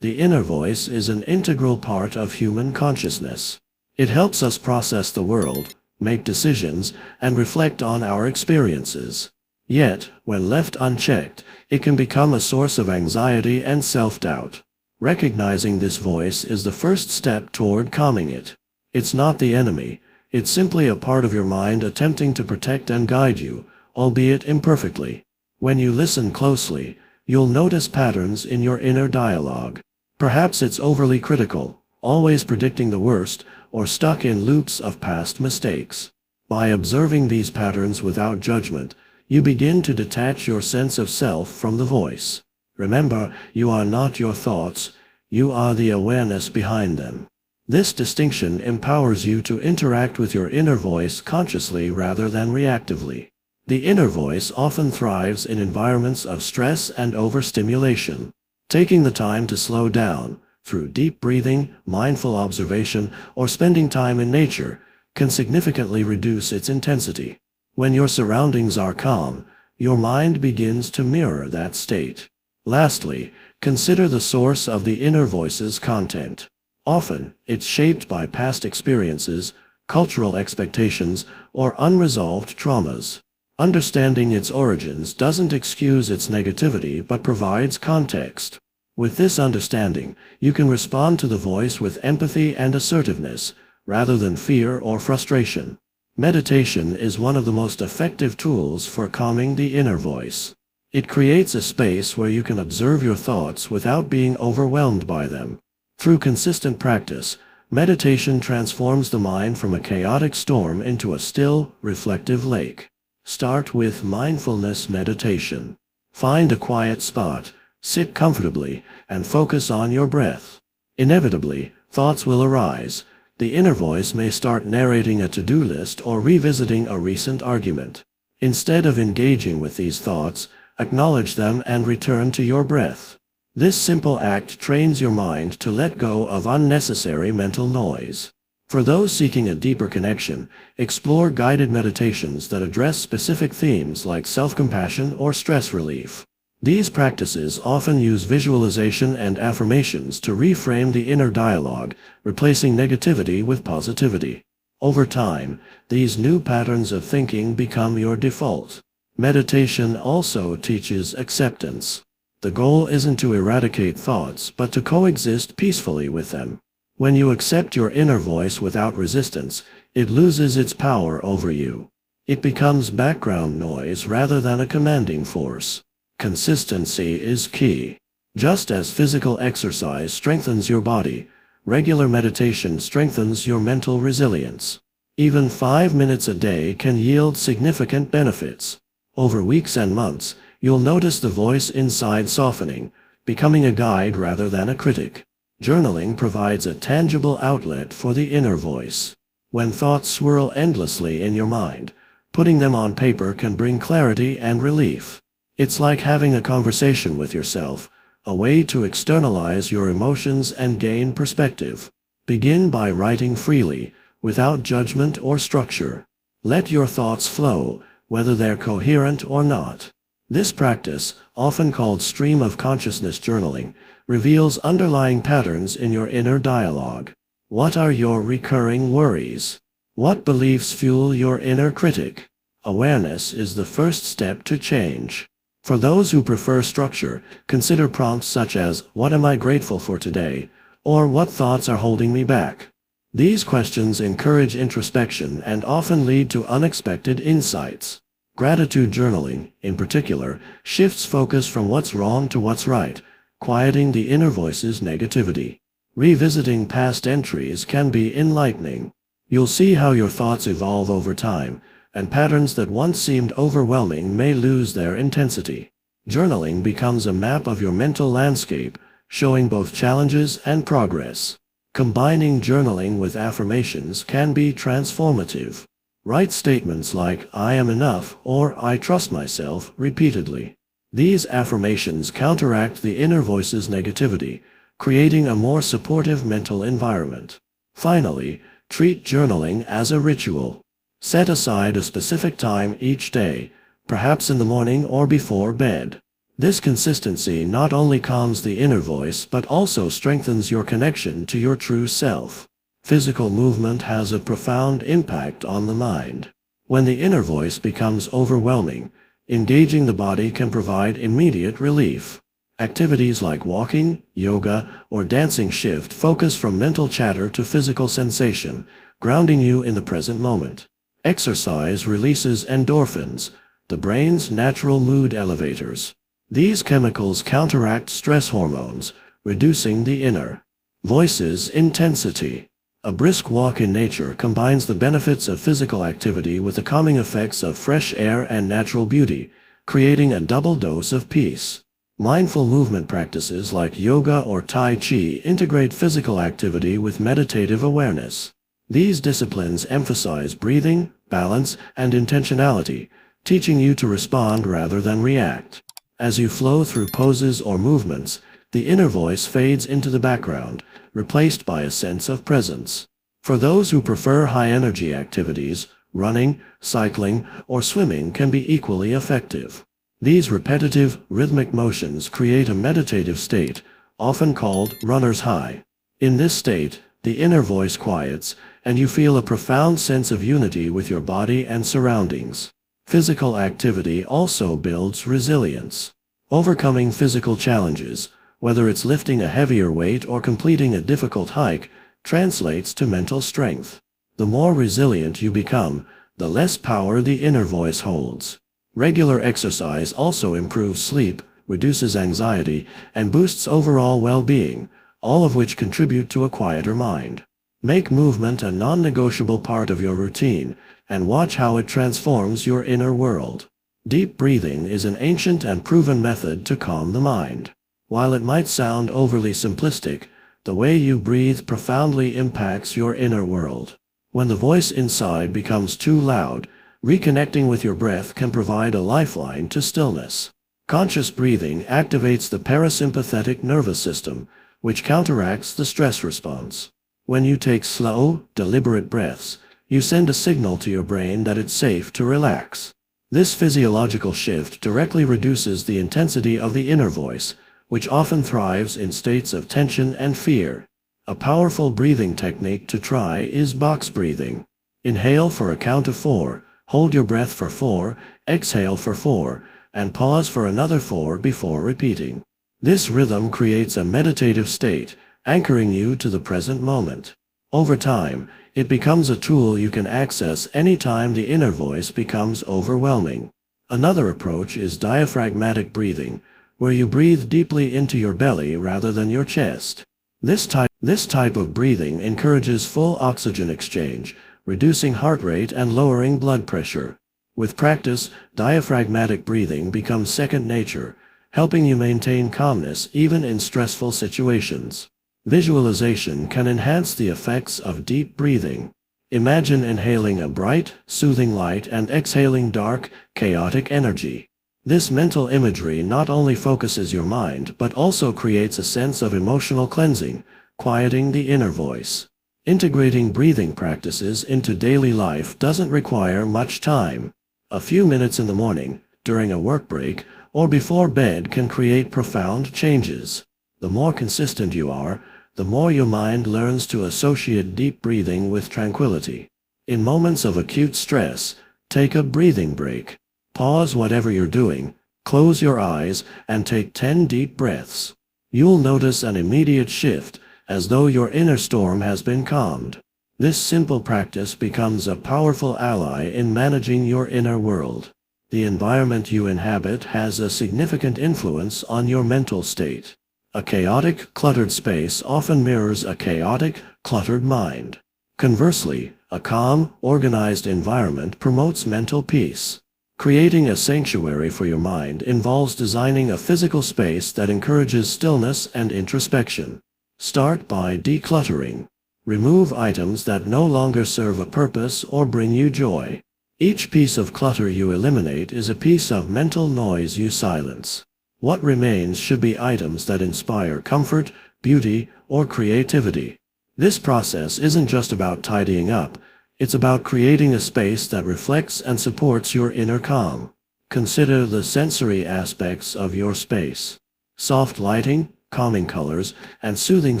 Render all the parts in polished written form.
The inner voice is an integral part of human consciousness. It helps us process the world, make decisions, and reflect on our experiences. Yet, when left unchecked, it can become a source of anxiety and self-doubt. Recognizing this voice is the first step toward calming it. It's not the enemy, it's simply a part of your mind attempting to protect and guide you, albeit imperfectly. When you listen closely, you'll notice patterns in your inner dialogue. Perhaps it's overly critical, always predicting the worst, or stuck in loops of past mistakes. By observing these patterns without judgment, you begin to detach your sense of self from the voice. Remember, you are not your thoughts, you are the awareness behind them. This distinction empowers you to interact with your inner voice consciously rather than reactively. The inner voice often thrives in environments of stress and overstimulation. Taking the time to slow down, through deep breathing, mindful observation, or spending time in nature, can significantly reduce its intensity. When your surroundings are calm, your mind begins to mirror that state. Lastly, consider the source of the inner voice's content. Often, it's shaped by past experiences, cultural expectations, or unresolved traumas. Understanding its origins doesn't excuse its negativity but provides context. With this understanding, you can respond to the voice with empathy and assertiveness, rather than fear or frustration. Meditation is one of the most effective tools for calming the inner voice. It creates a space where you can observe your thoughts without being overwhelmed by them. Through consistent practice, meditation transforms the mind from a chaotic storm into a still, reflective lake. Start with mindfulness meditation. Find a quiet spot, sit comfortably, and focus on your breath. Inevitably, thoughts will arise. The inner voice may start narrating a to-do list or revisiting a recent argument. Instead of engaging with these thoughts, acknowledge them and return to your breath. This simple act trains your mind to let go of unnecessary mental noise. For those seeking a deeper connection, explore guided meditations that address specific themes like self-compassion or stress relief. These practices often use visualization and affirmations to reframe the inner dialogue, replacing negativity with positivity. Over time, these new patterns of thinking become your default. Meditation also teaches acceptance. The goal isn't to eradicate thoughts, but to coexist peacefully with them. When you accept your inner voice without resistance, it loses its power over you. It becomes background noise rather than a commanding force. Consistency is key. Just as physical exercise strengthens your body, regular meditation strengthens your mental resilience. Even 5 minutes a day can yield significant benefits. Over weeks and months, you'll notice the voice inside softening, becoming a guide rather than a critic. Journaling provides a tangible outlet for the inner voice. When thoughts swirl endlessly in your mind, putting them on paper can bring clarity and relief. It's like having a conversation with yourself, a way to externalize your emotions and gain perspective. Begin by writing freely, without judgment or structure. Let your thoughts flow, whether they're coherent or not. This practice, often called stream of consciousness journaling, reveals underlying patterns in your inner dialogue. What are your recurring worries? What beliefs fuel your inner critic? Awareness is the first step to change. For those who prefer structure, consider prompts such as, "What am I grateful for today?" or "What thoughts are holding me back?" These questions encourage introspection and often lead to unexpected insights. Gratitude journaling, in particular, shifts focus from what's wrong to what's right, quieting the inner voice's negativity. Revisiting past entries can be enlightening. You'll see how your thoughts evolve over time, and patterns that once seemed overwhelming may lose their intensity. Journaling becomes a map of your mental landscape, showing both challenges and progress. Combining journaling with affirmations can be transformative. Write statements like, "I am enough," or "I trust myself," repeatedly. These affirmations counteract the inner voice's negativity, creating a more supportive mental environment. Finally, treat journaling as a ritual. Set aside a specific time each day, perhaps in the morning or before bed. This consistency not only calms the inner voice but also strengthens your connection to your true self. Physical movement has a profound impact on the mind. When the inner voice becomes overwhelming, engaging the body can provide immediate relief. Activities like walking, yoga, or dancing shift focus from mental chatter to physical sensation, grounding you in the present moment. Exercise releases endorphins, the brain's natural mood elevators. These chemicals counteract stress hormones, reducing the inner voice's intensity. A brisk walk in nature combines the benefits of physical activity with the calming effects of fresh air and natural beauty, creating a double dose of peace. Mindful movement practices like yoga or Tai Chi integrate physical activity with meditative awareness. These disciplines emphasize breathing, balance, and intentionality, teaching you to respond rather than react. As you flow through poses or movements, the inner voice fades into the background, replaced by a sense of presence. For those who prefer high-energy activities, running, cycling, or swimming can be equally effective. These repetitive, rhythmic motions create a meditative state, often called runner's high. In this state, the inner voice quiets, and you feel a profound sense of unity with your body and surroundings. Physical activity also builds resilience. Overcoming physical challenges, whether it's lifting a heavier weight or completing a difficult hike, translates to mental strength. The more resilient you become, the less power the inner voice holds. Regular exercise also improves sleep, reduces anxiety, and boosts overall well-being, all of which contribute to a quieter mind. Make movement a non-negotiable part of your routine, and watch how it transforms your inner world. Deep breathing is an ancient and proven method to calm the mind. While it might sound overly simplistic, the way you breathe profoundly impacts your inner world. When the voice inside becomes too loud, reconnecting with your breath can provide a lifeline to stillness. Conscious breathing activates the parasympathetic nervous system, which counteracts the stress response. When you take slow, deliberate breaths, you send a signal to your brain that it's safe to relax. This physiological shift directly reduces the intensity of the inner voice, which often thrives in states of tension and fear. A powerful breathing technique to try is box breathing. Inhale for a count of 4, hold your breath for 4, exhale for 4, and pause for another 4 before repeating. This rhythm creates a meditative state, anchoring you to the present moment. Over time, it becomes a tool you can access anytime the inner voice becomes overwhelming. Another approach is diaphragmatic breathing, where you breathe deeply into your belly rather than your chest. This type of breathing encourages full oxygen exchange, reducing heart rate and lowering blood pressure. With practice, diaphragmatic breathing becomes second nature, helping you maintain calmness even in stressful situations. Visualization can enhance the effects of deep breathing. Imagine inhaling a bright, soothing light and exhaling dark, chaotic energy. This mental imagery not only focuses your mind but also creates a sense of emotional cleansing, quieting the inner voice. Integrating breathing practices into daily life doesn't require much time. A few minutes in the morning, during a work break, or before bed can create profound changes. The more consistent you are, the more your mind learns to associate deep breathing with tranquility. In moments of acute stress, take a breathing break. Pause whatever you're doing, close your eyes, and take 10 deep breaths. You'll notice an immediate shift, as though your inner storm has been calmed. This simple practice becomes a powerful ally in managing your inner world. The environment you inhabit has a significant influence on your mental state. A chaotic, cluttered space often mirrors a chaotic, cluttered mind. Conversely, a calm, organized environment promotes mental peace. Creating a sanctuary for your mind involves designing a physical space that encourages stillness and introspection. Start by decluttering. Remove items that no longer serve a purpose or bring you joy. Each piece of clutter you eliminate is a piece of mental noise you silence. What remains should be items that inspire comfort, beauty, or creativity. This process isn't just about tidying up, it's about creating a space that reflects and supports your inner calm. Consider the sensory aspects of your space. Soft lighting, calming colors, and soothing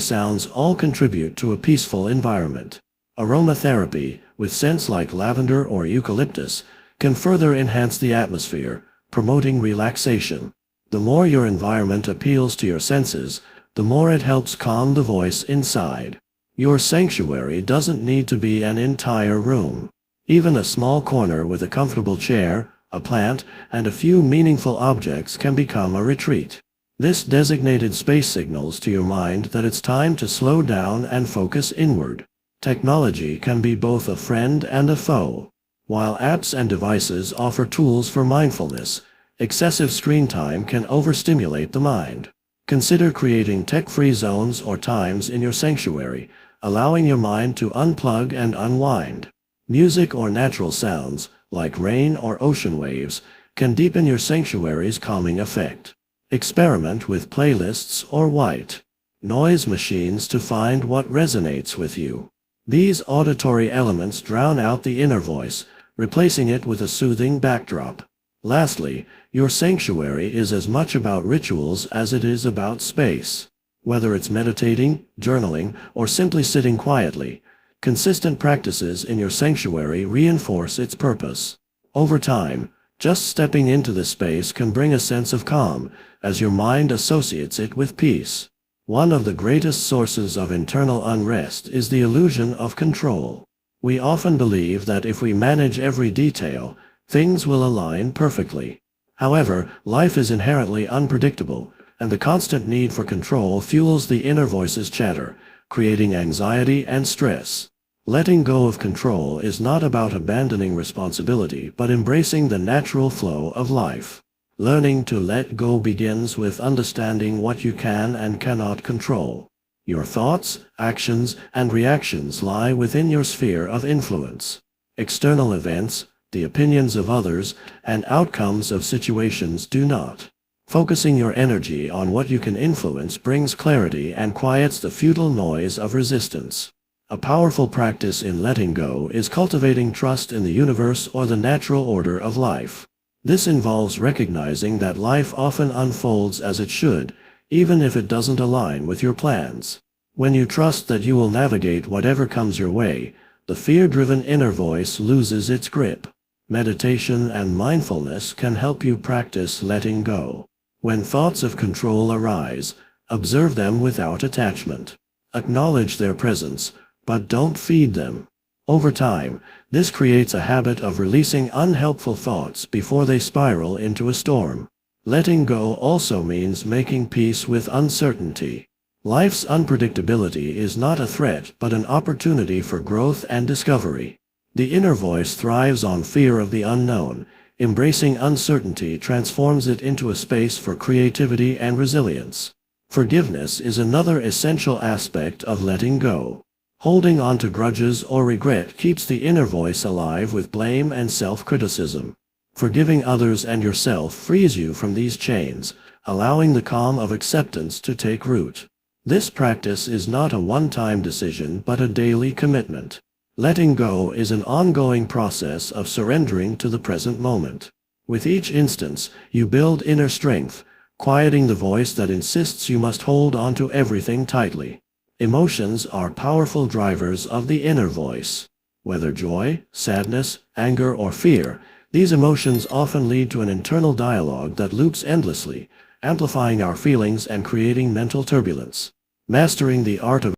sounds all contribute to a peaceful environment. Aromatherapy, with scents like lavender or eucalyptus, can further enhance the atmosphere, promoting relaxation. The more your environment appeals to your senses, the more it helps calm the voice inside. Your sanctuary doesn't need to be an entire room. Even a small corner with a comfortable chair, a plant, and a few meaningful objects can become a retreat. This designated space signals to your mind that it's time to slow down and focus inward. Technology can be both a friend and a foe. While apps and devices offer tools for mindfulness, excessive screen time can overstimulate the mind. Consider creating tech-free zones or times in your sanctuary, allowing your mind to unplug and unwind. Music or natural sounds, like rain or ocean waves, can deepen your sanctuary's calming effect. Experiment with playlists or white noise machines to find what resonates with you. These auditory elements drown out the inner voice, replacing it with a soothing backdrop. Lastly, your sanctuary is as much about rituals as it is about space. Whether it's meditating, journaling, or simply sitting quietly, consistent practices in your sanctuary reinforce its purpose. Over time, just stepping into this space can bring a sense of calm, as your mind associates it with peace. One of the greatest sources of internal unrest is the illusion of control. We often believe that if we manage every detail, things will align perfectly. However, life is inherently unpredictable, and the constant need for control fuels the inner voice's chatter, creating anxiety and stress. Letting go of control is not about abandoning responsibility but embracing the natural flow of life. Learning to let go begins with understanding what you can and cannot control. Your thoughts, actions, and reactions lie within your sphere of influence. External events, the opinions of others, and outcomes of situations do not. Focusing your energy on what you can influence brings clarity and quiets the futile noise of resistance. A powerful practice in letting go is cultivating trust in the universe or the natural order of life. This involves recognizing that life often unfolds as it should, even if it doesn't align with your plans. When you trust that you will navigate whatever comes your way, the fear-driven inner voice loses its grip. Meditation and mindfulness can help you practice letting go. When thoughts of control arise, observe them without attachment. Acknowledge their presence, but don't feed them. Over time, this creates a habit of releasing unhelpful thoughts before they spiral into a storm. Letting go also means making peace with uncertainty. Life's unpredictability is not a threat but an opportunity for growth and discovery. The inner voice thrives on fear of the unknown. Embracing uncertainty transforms it into a space for creativity and resilience. Forgiveness is another essential aspect of letting go. Holding on to grudges or regret keeps the inner voice alive with blame and self-criticism. Forgiving others and yourself frees you from these chains, allowing the calm of acceptance to take root. This practice is not a one-time decision but a daily commitment. Letting go is an ongoing process of surrendering to the present moment. With each instance, you build inner strength, quieting the voice that insists you must hold on to everything tightly. Emotions are powerful drivers of the inner voice. Whether joy, sadness, anger, or fear, these emotions often lead to an internal dialogue that loops endlessly, amplifying our feelings and creating mental turbulence. Mastering the art of